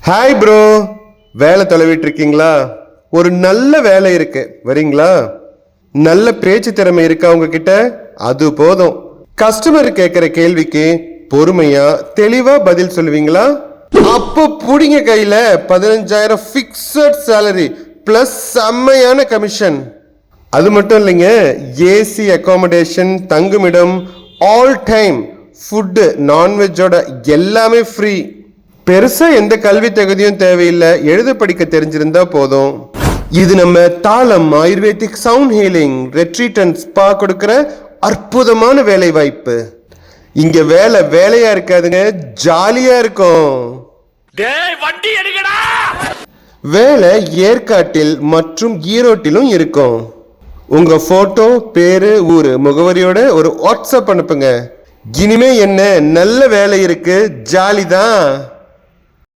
Hi bro, வேலை தொலைவிட்டு இருக்கீங்களா? ஒரு நல்ல வேலை இருக்கு, வரீங்களா? நல்ல பேச்சு திறமை இருக்கா உங்ககிட்ட? அது போதும். கஸ்டமர் கேட்கிற கேள்விக்கு பொறுமையா தெளிவா பதில் சொல்லுவீங்களா? அப்போ புடிங்க கையில 15,000 ஃபிக்ஸட் சேலரி பிளஸ் செம்மையான கமிஷன். அது மட்டும் இல்லைங்க, ஏசி அகாமடேஷன், தங்குமிடம், ஆல் டைம் ஃபுட்டு, நான்வெஜ்ஜோட எல்லாமே ஃப்ரீ. பெருசா எந்த கல்வி தகுதியும் தேவையில்லை, எழுத படிக்க தெரிஞ்சிருந்தா போதும். இது நம்ம தாளம் ayurvedic sound healing retreat and spa கொடுக்கிற அற்புதமான வேலை வாய்ப்பு. இங்க வேலையா இருக்காதுங்க, ஜாலியா இருக்கும். வேலை ஏற்காட்டில் மற்றும் ஈரோட்டிலும் இருக்கும். உங்க போட்டோ, பேரு, ஊரு, முகவரியோட ஒரு வாட்ஸ்அப் அனுப்புங்க. இனிமே என்ன, நல்ல வேலை இருக்கு, ஜாலி தான்.